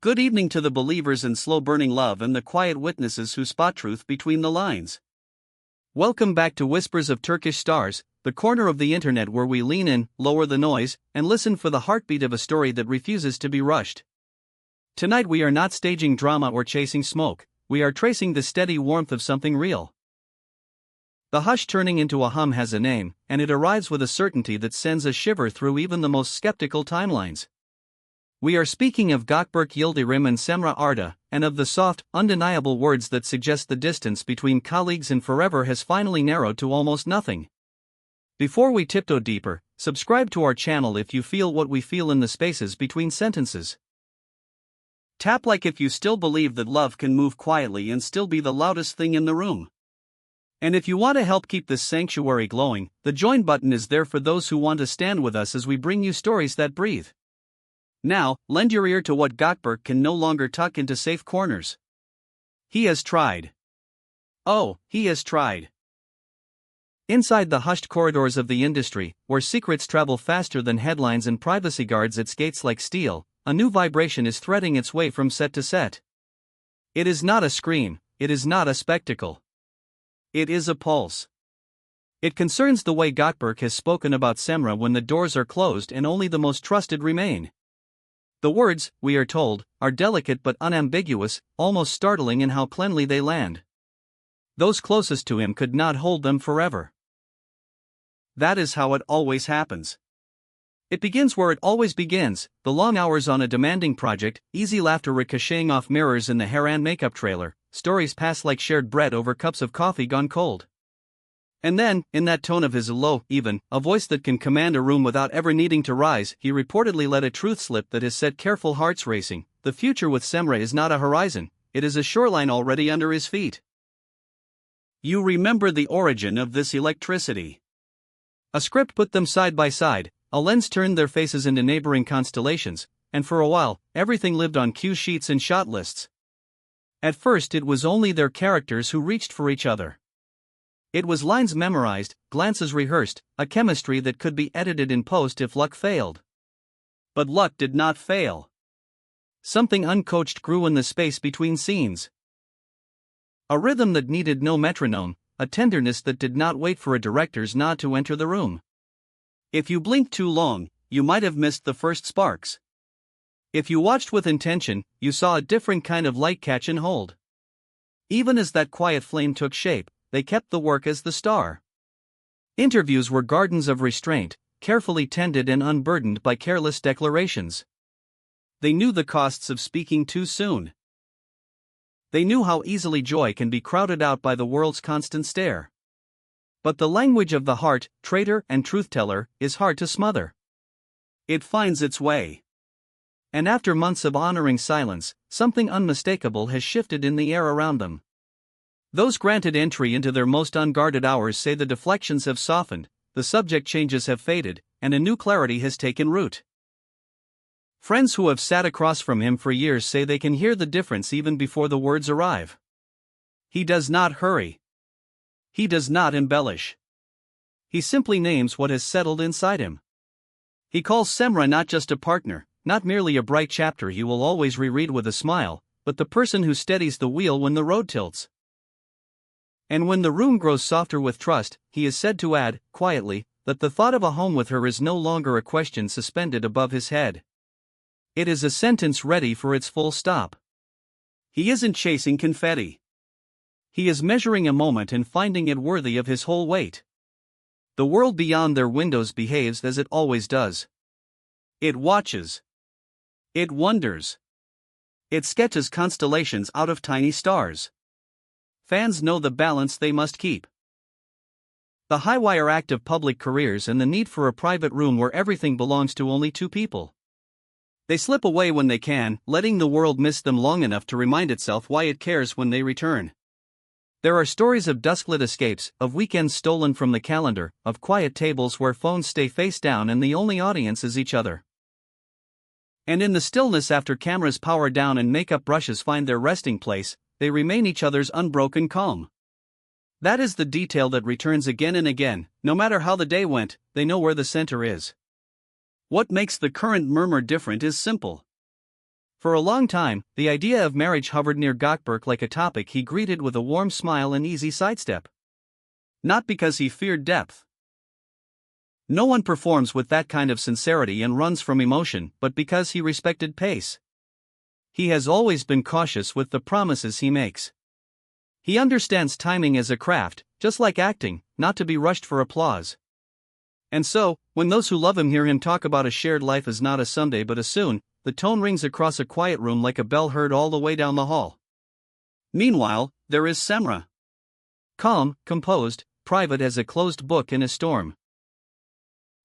Good evening to the believers in slow-burning love and the quiet witnesses who spot truth between the lines. Welcome back to Whispers of Turkish Stars, the corner of the internet where we lean in, lower the noise, and listen for the heartbeat of a story that refuses to be rushed. Tonight we are not staging drama or chasing smoke, we are tracing the steady warmth of something real. The hush turning into a hum has a name, and it arrives with a certainty that sends a shiver through even the most skeptical timelines. We are speaking of Gökberk Yildirim and Cemre Arda, and of the soft, undeniable words that suggest the distance between colleagues and forever has finally narrowed to almost nothing. Before we tiptoe deeper, subscribe to our channel if you feel what we feel in the spaces between sentences. Tap like if you still believe that love can move quietly and still be the loudest thing in the room. And if you want to help keep this sanctuary glowing, the join button is there for those who want to stand with us as we bring you stories that breathe. Now, lend your ear to what Gökberk can no longer tuck into safe corners. He has tried. Oh, he has tried. Inside the hushed corridors of the industry, where secrets travel faster than headlines and privacy guards its gates like steel, a new vibration is threading its way from set to set. It is not a scream, it is not a spectacle. It is a pulse. It concerns the way Gökberk has spoken about Cemre when the doors are closed and only the most trusted remain. The words, we are told, are delicate but unambiguous, almost startling in how cleanly they land. Those closest to him could not hold them forever. That is how it always happens. It begins where it always begins, the long hours on a demanding project, easy laughter ricocheting off mirrors in the Haran makeup trailer, stories pass like shared bread over cups of coffee gone cold. And then, in that tone of his low, even, a voice that can command a room without ever needing to rise, he reportedly let a truth slip that has set careful hearts racing. The future with Cemre is not a horizon, it is a shoreline already under his feet. You remember the origin of this electricity. A script put them side by side, a lens turned their faces into neighboring constellations, and for a while, everything lived on cue sheets and shot lists. At first it was only their characters who reached for each other. It was lines memorized, glances rehearsed, a chemistry that could be edited in post if luck failed. But luck did not fail. Something uncoached grew in the space between scenes. A rhythm that needed no metronome, a tenderness that did not wait for a director's nod to enter the room. If you blinked too long, you might have missed the first sparks. If you watched with intention, you saw a different kind of light catch and hold. Even as that quiet flame took shape, they kept the work as the star. Interviews were gardens of restraint, carefully tended and unburdened by careless declarations. They knew the costs of speaking too soon. They knew how easily joy can be crowded out by the world's constant stare. But the language of the heart, traitor and truth-teller, is hard to smother. It finds its way. And after months of honoring silence, something unmistakable has shifted in the air around them. Those granted entry into their most unguarded hours say the deflections have softened, the subject changes have faded, and a new clarity has taken root. Friends who have sat across from him for years say they can hear the difference even before the words arrive. He does not hurry. He does not embellish. He simply names what has settled inside him. He calls Cemre not just a partner, not merely a bright chapter he will always reread with a smile, but the person who steadies the wheel when the road tilts. And when the room grows softer with trust, he is said to add, quietly, that the thought of a home with her is no longer a question suspended above his head. It is a sentence ready for its full stop. He isn't chasing confetti. He is measuring a moment and finding it worthy of his whole weight. The world beyond their windows behaves as it always does. It watches. It wonders. It sketches constellations out of tiny stars. Fans know the balance they must keep. The high-wire act of public careers and the need for a private room where everything belongs to only two people. They slip away when they can, letting the world miss them long enough to remind itself why it cares when they return. There are stories of dusklit escapes, of weekends stolen from the calendar, of quiet tables where phones stay face down and the only audience is each other. And in the stillness after cameras power down and makeup brushes find their resting place, they remain each other's unbroken calm. That is the detail that returns again and again. No matter how the day went, they know where the center is. What makes the current murmur different is simple. For a long time, the idea of marriage hovered near Gökberk like a topic he greeted with a warm smile and easy sidestep. Not because he feared depth. No one performs with that kind of sincerity and runs from emotion, but because he respected pace. He has always been cautious with the promises he makes. He understands timing as a craft, just like acting, not to be rushed for applause. And so, when those who love him hear him talk about a shared life as not a someday but a soon, the tone rings across a quiet room like a bell heard all the way down the hall. Meanwhile, there is Cemre. Calm, composed, private as a closed book in a storm.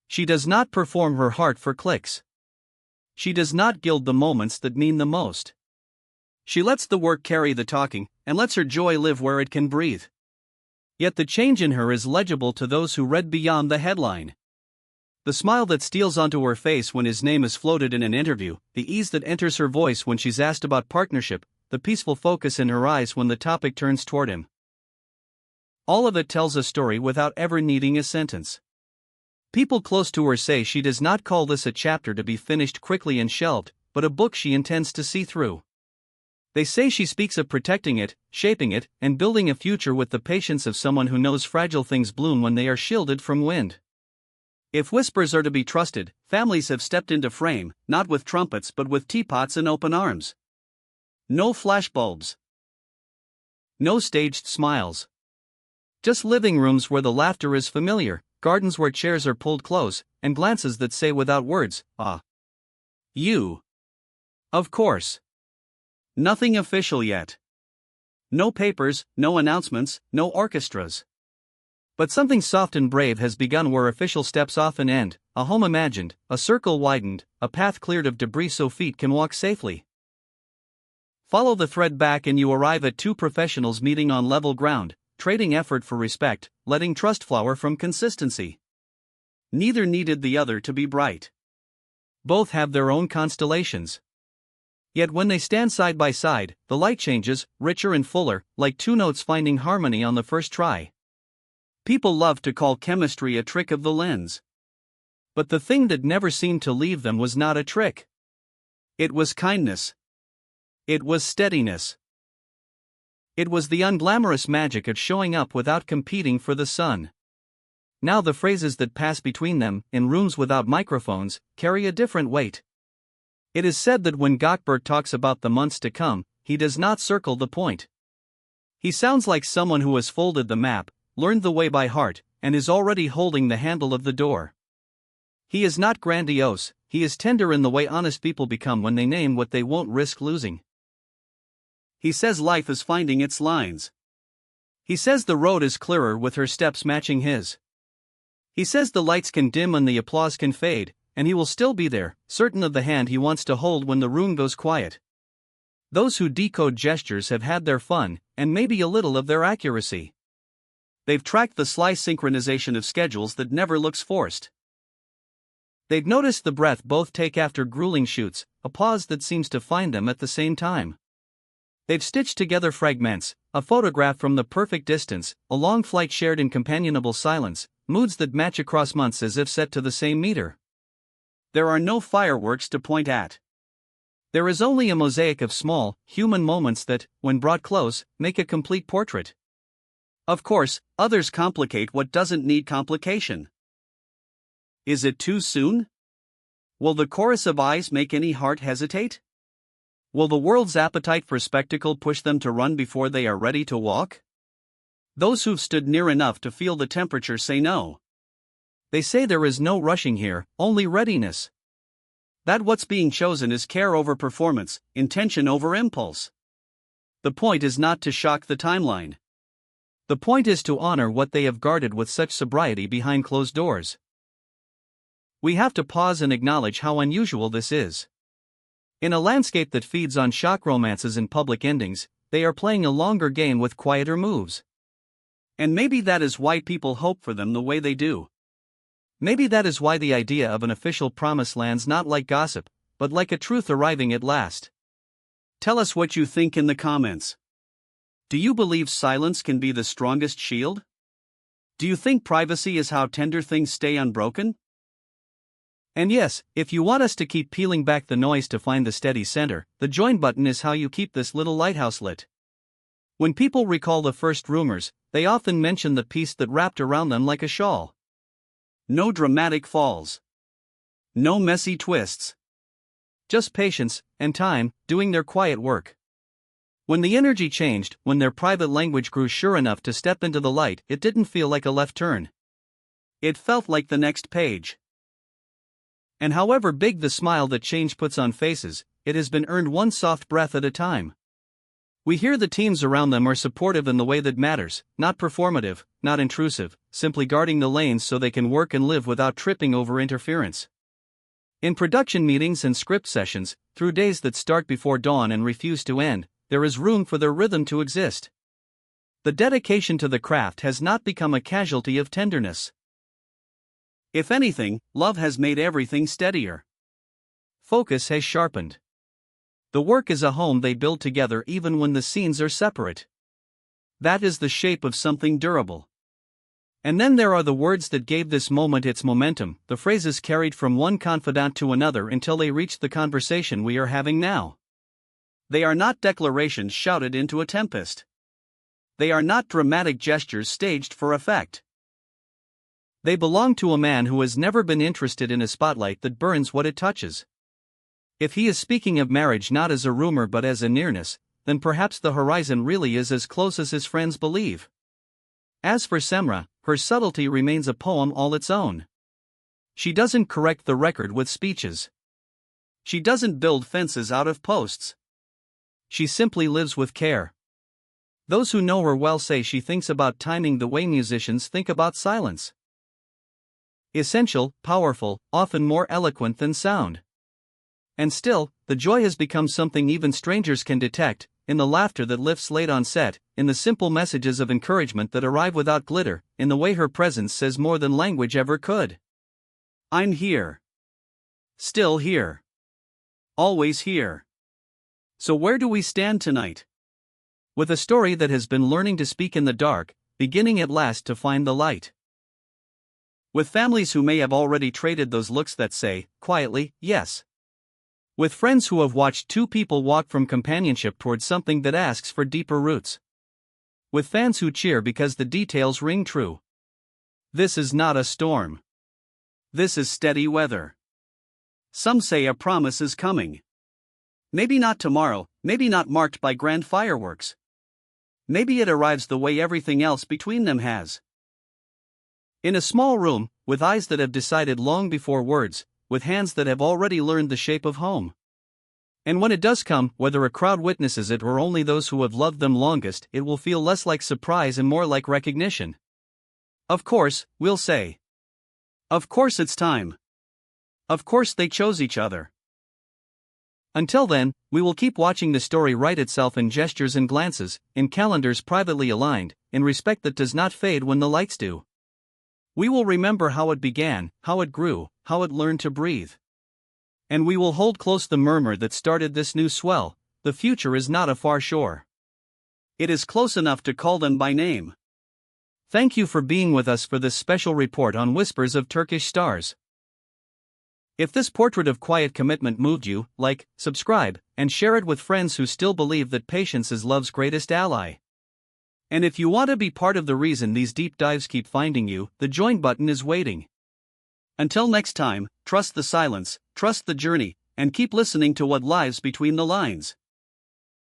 She does not perform her heart for clicks. She does not gild the moments that mean the most. She lets the work carry the talking, and lets her joy live where it can breathe. Yet the change in her is legible to those who read beyond the headline. The smile that steals onto her face when his name is floated in an interview, the ease that enters her voice when she's asked about partnership, the peaceful focus in her eyes when the topic turns toward him. All of it tells a story without ever needing a sentence. People close to her say she does not call this a chapter to be finished quickly and shelved, but a book she intends to see through. They say she speaks of protecting it, shaping it, and building a future with the patience of someone who knows fragile things bloom when they are shielded from wind. If whispers are to be trusted, families have stepped into frame, not with trumpets but with teapots and open arms. No flashbulbs. No staged smiles. Just living rooms where the laughter is familiar, gardens where chairs are pulled close, and glances that say without words, "Ah. You." Of course. Nothing official yet. No papers, no announcements, no orchestras. But something soft and brave has begun where official steps often end, a home imagined, a circle widened, a path cleared of debris so feet can walk safely. Follow the thread back and you arrive at two professionals meeting on level ground, trading effort for respect, letting trust flower from consistency. Neither needed the other to be bright. Both have their own constellations. Yet when they stand side by side, the light changes, richer and fuller, like two notes finding harmony on the first try. People love to call chemistry a trick of the lens. But the thing that never seemed to leave them was not a trick. It was kindness. It was steadiness. It was the unglamorous magic of showing up without competing for the sun. Now the phrases that pass between them, in rooms without microphones, carry a different weight. It is said that when Gökberk talks about the months to come, he does not circle the point. He sounds like someone who has folded the map, learned the way by heart, and is already holding the handle of the door. He is not grandiose, he is tender in the way honest people become when they name what they won't risk losing. He says life is finding its lines. He says the road is clearer with her steps matching his. He says the lights can dim and the applause can fade, and he will still be there, certain of the hand he wants to hold when the room goes quiet. Those who decode gestures have had their fun, and maybe a little of their accuracy. They've tracked the sly synchronization of schedules that never looks forced. They've noticed the breath both take after grueling shoots, a pause that seems to find them at the same time. They've stitched together fragments, a photograph from the perfect distance, a long flight shared in companionable silence, moods that match across months as if set to the same meter. There are no fireworks to point at. There is only a mosaic of small, human moments that, when brought close, make a complete portrait. Of course, others complicate what doesn't need complication. Is it too soon? Will the chorus of eyes make any heart hesitate? Will the world's appetite for spectacle push them to run before they are ready to walk? Those who've stood near enough to feel the temperature say no. They say there is no rushing here, only readiness. That what's being chosen is care over performance, intention over impulse. The point is not to shock the timeline. The point is to honor what they have guarded with such sobriety behind closed doors. We have to pause and acknowledge how unusual this is. In a landscape that feeds on shock romances and public endings, they are playing a longer game with quieter moves. And maybe that is why people hope for them the way they do. Maybe that is why the idea of an official promise lands not like gossip, but like a truth arriving at last. Tell us what you think in the comments. Do you believe silence can be the strongest shield? Do you think privacy is how tender things stay unbroken? And yes, if you want us to keep peeling back the noise to find the steady center, the join button is how you keep this little lighthouse lit. When people recall the first rumors, they often mention the peace that wrapped around them like a shawl. No dramatic falls. No messy twists. Just patience and time doing their quiet work. When the energy changed, when their private language grew sure enough to step into the light, it didn't feel like a left turn. It felt like the next page. And however big the smile that change puts on faces, it has been earned one soft breath at a time. We hear the teams around them are supportive in the way that matters, not performative, not intrusive, simply guarding the lanes so they can work and live without tripping over interference. In production meetings and script sessions, through days that start before dawn and refuse to end, there is room for their rhythm to exist. The dedication to the craft has not become a casualty of tenderness. If anything, love has made everything steadier. Focus has sharpened. The work is a home they build together even when the scenes are separate. That is the shape of something durable. And then there are the words that gave this moment its momentum, the phrases carried from one confidant to another until they reached the conversation we are having now. They are not declarations shouted into a tempest. They are not dramatic gestures staged for effect. They belong to a man who has never been interested in a spotlight that burns what it touches. If he is speaking of marriage not as a rumor but as a nearness, then perhaps the horizon really is as close as his friends believe. As for Cemre, her subtlety remains a poem all its own. She doesn't correct the record with speeches. She doesn't build fences out of posts. She simply lives with care. Those who know her well say she thinks about timing the way musicians think about silence. Essential, powerful, often more eloquent than sound. And still, the joy has become something even strangers can detect, in the laughter that lifts late on set, in the simple messages of encouragement that arrive without glitter, in the way her presence says more than language ever could. I'm here. Still here. Always here. So where do we stand tonight? With a story that has been learning to speak in the dark, beginning at last to find the light. With families who may have already traded those looks that say, quietly, yes. With friends who have watched two people walk from companionship towards something that asks for deeper roots. With fans who cheer because the details ring true. This is not a storm. This is steady weather. Some say a promise is coming. Maybe not tomorrow, maybe not marked by grand fireworks. Maybe it arrives the way everything else between them has. In a small room, with eyes that have decided long before words, with hands that have already learned the shape of home. And when it does come, whether a crowd witnesses it or only those who have loved them longest, it will feel less like surprise and more like recognition. Of course, we'll say. Of course it's time. Of course they chose each other. Until then, we will keep watching the story write itself in gestures and glances, in calendars privately aligned, in respect that does not fade when the lights do. We will remember how it began, how it grew, how it learned to breathe. And we will hold close the murmur that started this new swell. The future is not a far shore. It is close enough to call them by name. Thank you for being with us for this special report on Whispers of Turkish Stars. If this portrait of quiet commitment moved you, like, subscribe, and share it with friends who still believe that patience is love's greatest ally. And if you want to be part of the reason these deep dives keep finding you, the join button is waiting. Until next time, trust the silence, trust the journey, and keep listening to what lies between the lines.